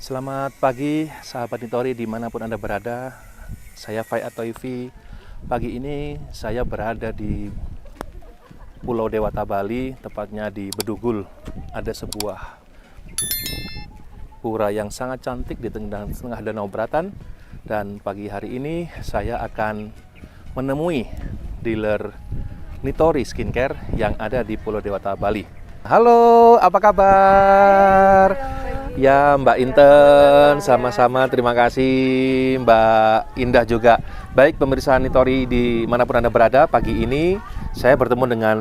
Selamat pagi sahabat Nitori dimanapun Anda berada. Saya Fai Atoifi. Pagi ini saya berada di Pulau Dewata Bali, tepatnya di Bedugul. Ada sebuah pura yang sangat cantik di tengah Danau Beratan. Dan pagi hari ini saya akan menemui dealer Nitori Skincare yang ada di Pulau Dewata Bali. Halo, apa kabar? Ya, Mbak Inten, sama-sama. Terima kasih, Mbak Indah juga. Baik, pemirsa Nitori dimanapun Anda berada, pagi ini saya bertemu dengan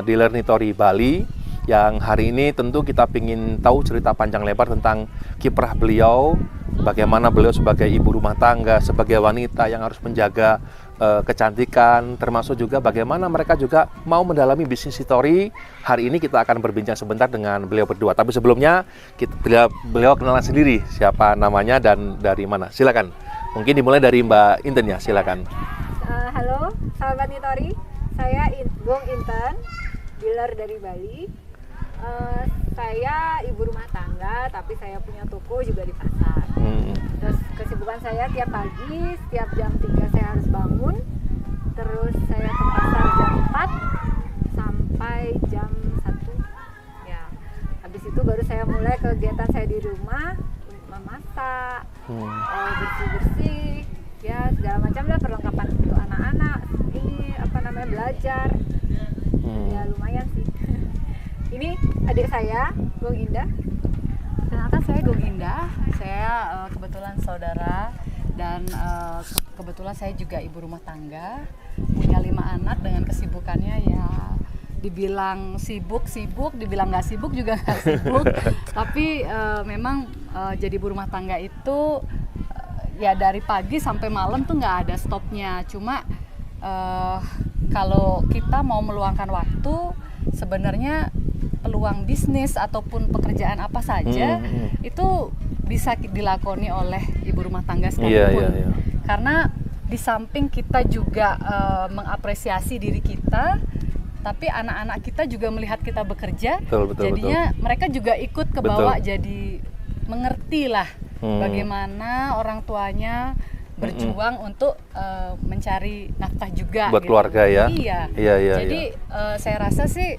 dealer Nitori Bali yang hari ini tentu kita ingin tahu cerita panjang lebar tentang kiprah beliau, bagaimana beliau sebagai ibu rumah tangga, sebagai wanita yang harus menjaga kecantikan, termasuk juga bagaimana mereka juga mau mendalami bisnis Nitori. Hari ini kita akan berbincang sebentar dengan beliau berdua. Tapi sebelumnya beliau kenalan sendiri siapa namanya dan dari mana. Silakan. Mungkin dimulai dari Mbak Inten ya, silakan. Halo sahabat Nitori, saya Gong Inten, dealer dari Bali. Saya ibu rumah tangga, tapi saya punya toko juga di pasar. Terus kesibukan saya tiap pagi, setiap jam 3 saya harus bangun. Terus saya ke pasar jam 4 sampai jam 1. Ya, habis itu baru saya mulai kegiatan saya di rumah, memasak, bersih-bersih, ya segala macam lah perlengkapan untuk anak-anak. Ini belajar. Ya lumayan sih. Ini adik saya, Gong Indah. Kenalkan, saya Gong Indah. Saya kebetulan saudara dan kebetulan saya juga ibu rumah tangga. Punya 5 anak dengan kesibukannya ya dibilang sibuk, dibilang nggak sibuk juga nggak sibuk. Tapi memang jadi ibu rumah tangga itu ya dari pagi sampai malam tuh nggak ada stopnya. Cuma kalau kita mau meluangkan waktu, sebenarnya peluang bisnis ataupun pekerjaan apa saja itu bisa dilakoni oleh ibu rumah tangga sekalipun. Karena di samping kita juga mengapresiasi diri kita, tapi anak-anak kita juga melihat kita bekerja. Jadinya mereka juga ikut ke bawah, jadi mengerti lah bagaimana orang tuanya berjuang untuk mencari nafkah juga buat gitu. Keluarga ya. Iya. Jadi saya rasa sih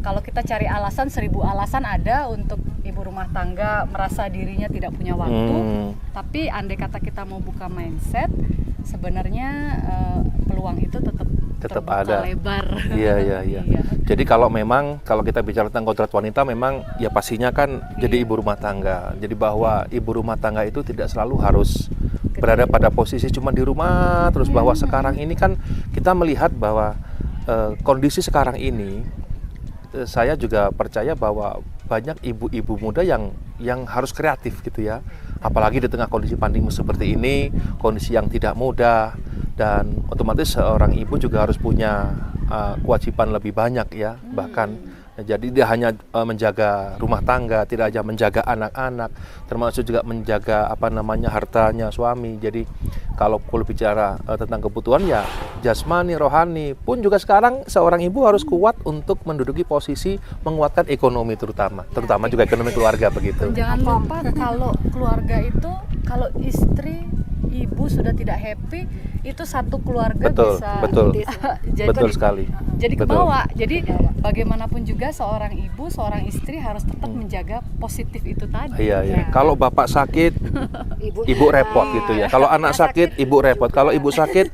kalau kita cari alasan, 1000 alasan ada untuk ibu rumah tangga merasa dirinya tidak punya waktu. Tapi andai kata kita mau buka mindset, sebenarnya peluang itu tetap ada lebar. Iya. Jadi kalau kita bicara tentang kodrat wanita, memang ya pastinya kan jadi ibu rumah tangga. Jadi bahwa ibu rumah tangga itu tidak selalu harus berada pada posisi cuma di rumah terus. Bahwa sekarang ini kan kita melihat bahwa kondisi sekarang ini, saya juga percaya bahwa banyak ibu-ibu muda yang harus kreatif gitu ya. Apalagi di tengah kondisi pandemi seperti ini, kondisi yang tidak mudah, dan otomatis seorang ibu juga harus punya kewajiban lebih banyak ya. Bahkan jadi dia hanya menjaga rumah tangga, tidak hanya menjaga anak-anak, termasuk juga menjaga hartanya suami. Jadi kalau bicara tentang kebutuhan ya jasmani, rohani pun juga sekarang seorang ibu harus kuat untuk menduduki posisi menguatkan ekonomi terutama juga ekonomi keluarga begitu. Jangan lupa kalau keluarga itu, kalau istri ibu sudah tidak happy, itu satu keluarga betul sekali. Jadi kebawa. Jadi bagaimanapun juga seorang ibu, seorang istri harus tetap menjaga positif itu tadi. Iya. Kalau bapak sakit, ibu repot gitu ya. Kalau anak sakit, ibu repot. Kalau ibu sakit,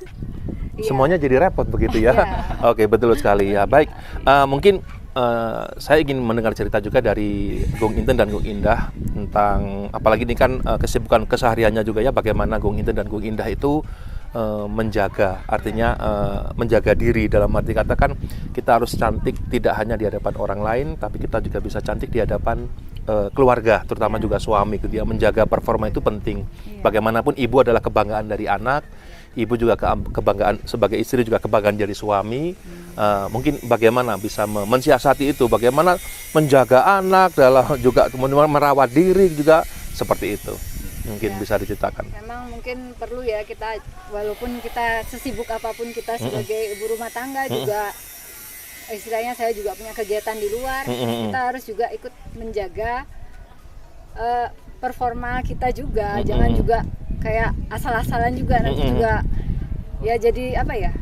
semuanya jadi repot begitu ya. Oke, betul sekali ya. Baik, mungkin saya ingin mendengar cerita juga dari Gong Inten dan Gong Indah tentang, apalagi ini kan kesibukan kesehariannya juga ya, bagaimana Gong Inten dan Gong Indah itu menjaga, artinya menjaga diri, dalam arti katakan kita harus cantik tidak hanya di hadapan orang lain, tapi kita juga bisa cantik di hadapan keluarga, terutama juga suami gitu ya. Menjaga performa itu penting. Bagaimanapun ibu adalah kebanggaan dari anak, ibu juga kebanggaan sebagai istri, juga kebanggaan dari suami. Mungkin bagaimana bisa mensiasati itu, bagaimana menjaga anak, dalam juga merawat diri juga seperti itu. Mungkin bisa diceritakan. Memang mungkin perlu ya kita, walaupun kita sesibuk apapun kita sebagai ibu rumah tangga juga istilahnya saya juga punya kegiatan di luar, kita harus juga ikut menjaga performa kita juga, jangan juga kayak asal-asalan juga, nanti juga ya jadi apa ya,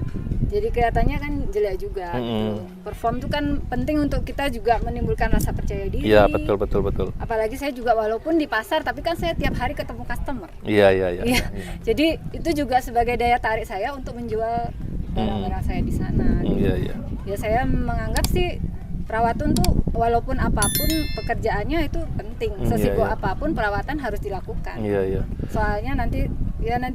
jadi kelihatannya kan jelek juga gitu. Perform itu kan penting untuk kita juga menimbulkan rasa percaya diri. Iya, betul. Apalagi saya juga walaupun di pasar, tapi kan saya tiap hari ketemu customer. Iya. Jadi itu juga sebagai daya tarik saya untuk menjual barang-barang saya di sana. Iya. Ya saya menganggap sih perawatan tuh walaupun apapun pekerjaannya itu penting. Sesibuk apapun perawatan harus dilakukan. Iya. Soalnya nanti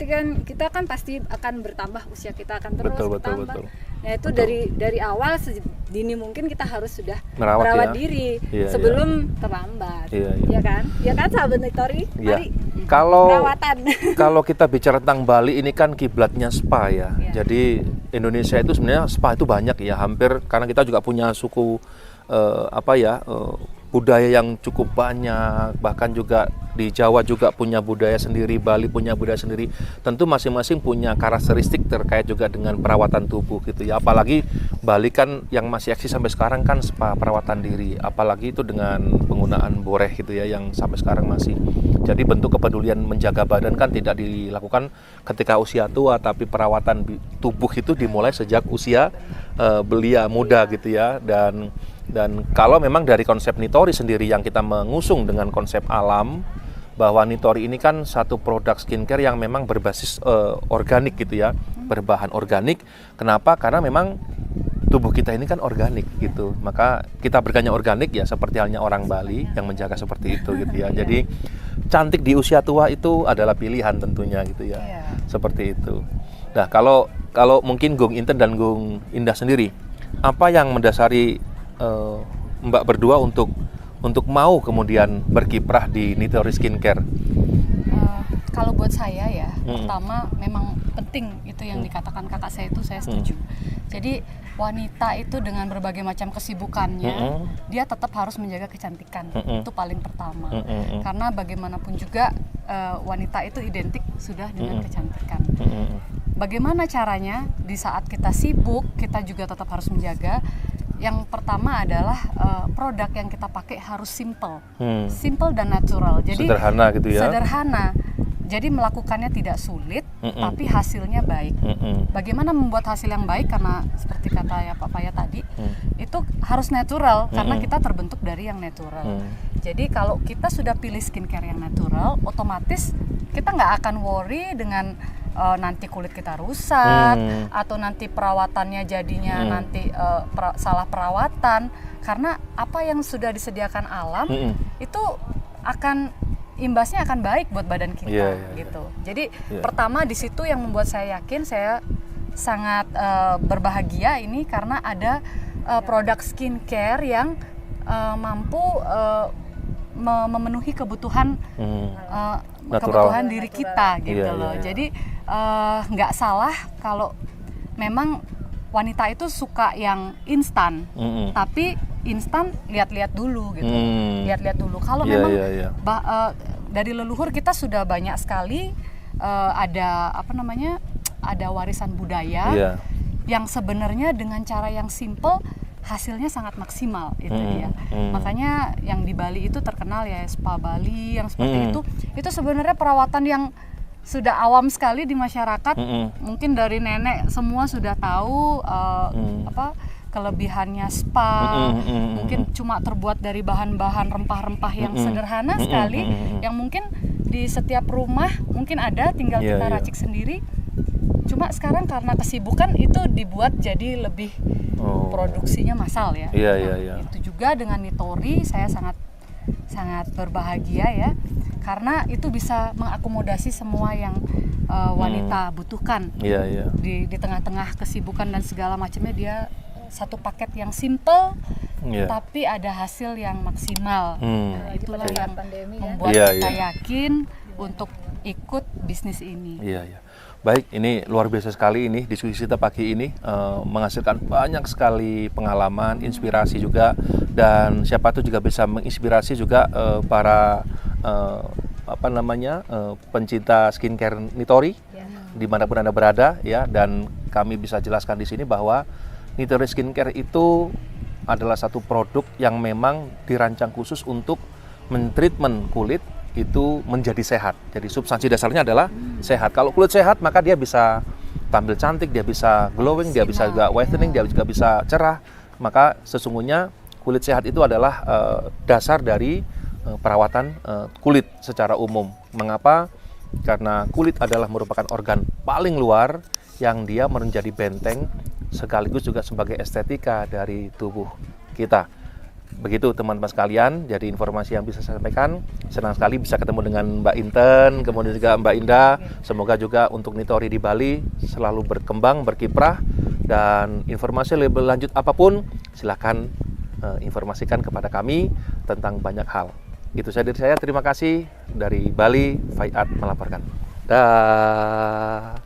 kan kita kan pasti akan bertambah, usia kita akan terus bertambah. Nah itu dari awal sedini mungkin kita harus sudah merawat diri sebelum terlambat. Iya kan? Ya kan sahabat Nitori? Mari perawatan. Kalau kita bicara tentang Bali ini kan kiblatnya spa ya. Jadi Indonesia itu sebenarnya spa itu banyak ya, hampir karena kita juga punya suku budaya yang cukup banyak, bahkan juga di Jawa juga punya budaya sendiri, Bali punya budaya sendiri. Tentu masing-masing punya karakteristik terkait juga dengan perawatan tubuh gitu ya. Apalagi Bali kan yang masih eksis sampai sekarang kan spa perawatan diri, apalagi itu dengan penggunaan boreh gitu ya yang sampai sekarang masih. Jadi bentuk kepedulian menjaga badan kan tidak dilakukan ketika usia tua, tapi perawatan tubuh itu dimulai sejak usia belia muda gitu ya. Dan kalau memang dari konsep Nitori sendiri yang kita mengusung dengan konsep alam, bahwa Nitori ini kan satu produk skincare yang memang berbasis organik gitu ya, berbahan organik. Kenapa? Karena memang tubuh kita ini kan organik gitu, maka kita bergaya organik ya, seperti halnya orang Bali yang menjaga seperti itu gitu ya. Jadi cantik di usia tua itu adalah pilihan tentunya gitu ya, seperti itu. Nah kalau mungkin Gung Inten dan Gung Indah sendiri, apa yang mendasari Mbak berdua untuk mau kemudian berkiprah di Nitori Skincare? Kalau buat saya ya, pertama memang penting itu yang dikatakan kakak saya, itu saya setuju. Jadi wanita itu dengan berbagai macam kesibukannya, dia tetap harus menjaga kecantikan. Itu paling pertama. Karena bagaimanapun juga wanita itu identik sudah dengan kecantikan. Bagaimana caranya di saat kita sibuk, kita juga tetap harus menjaga. Yang pertama adalah produk yang kita pakai harus simple dan natural. Jadi sederhana gitu ya. Sederhana. Jadi melakukannya tidak sulit, tapi hasilnya baik. Bagaimana membuat hasil yang baik? Karena seperti kata ya Pak Paya tadi, itu harus natural karena kita terbentuk dari yang natural. Jadi kalau kita sudah pilih skincare yang natural, otomatis kita nggak akan worry dengan nanti kulit kita rusak atau nanti perawatannya jadinya nanti salah perawatan, karena apa yang sudah disediakan alam itu akan imbasnya akan baik buat badan kita gitu. Jadi pertama di situ yang membuat saya yakin saya sangat berbahagia ini karena ada produk skincare yang mampu memenuhi kebutuhan kebutuhan diri kita gitu loh. Jadi nggak salah kalau memang wanita itu suka yang instan, tapi instan lihat-lihat dulu gitu. Lihat-lihat dulu. Kalau memang dari leluhur kita sudah banyak sekali ada ada warisan budaya yang sebenarnya dengan cara yang simple hasilnya sangat maksimal itu dia. Makanya yang di Bali itu terkenal ya spa Bali yang seperti itu sebenarnya perawatan yang sudah awam sekali di masyarakat. Mungkin dari nenek semua sudah tahu kelebihannya spa. Mungkin cuma terbuat dari bahan-bahan rempah-rempah yang sederhana sekali, yang mungkin di setiap rumah mungkin ada, tinggal kita racik sendiri. Cuma sekarang karena kesibukan itu dibuat jadi lebih produksinya massal ya. Itu juga dengan Nitori saya sangat berbahagia ya, karena itu bisa mengakomodasi semua yang wanita butuhkan. Di tengah-tengah kesibukan dan segala macamnya, dia satu paket yang simple tapi ada hasil yang maksimal. Itulah yang membuat kita yakin untuk ikut bisnis ini. Baik, ini luar biasa sekali ini diskusi kita pagi ini, menghasilkan banyak sekali pengalaman, inspirasi juga, dan siapa tuh juga bisa menginspirasi juga para pencinta skincare Nitori dimanapun Anda berada ya. Dan kami bisa jelaskan di sini bahwa Nitori Skincare itu adalah satu produk yang memang dirancang khusus untuk mentreatment kulit itu menjadi sehat. Jadi substansi dasarnya adalah sehat. Kalau kulit sehat, maka dia bisa tampil cantik, dia bisa glowing, dia bisa juga whitening, dia juga bisa cerah. Maka sesungguhnya kulit sehat itu adalah dasar dari perawatan kulit secara umum. Mengapa? Karena kulit adalah merupakan organ paling luar yang dia menjadi benteng sekaligus juga sebagai estetika dari tubuh kita. Begitu teman-teman sekalian, jadi informasi yang bisa saya sampaikan. Senang sekali bisa ketemu dengan Mbak Inten, kemudian juga Mbak Indah. Semoga juga untuk Nitori di Bali selalu berkembang, berkiprah, dan informasi lebih lanjut apapun silakan informasikan kepada kami tentang banyak hal. Itu saja dari saya, terima kasih. Dari Bali, Faiat melaporkan. Dah.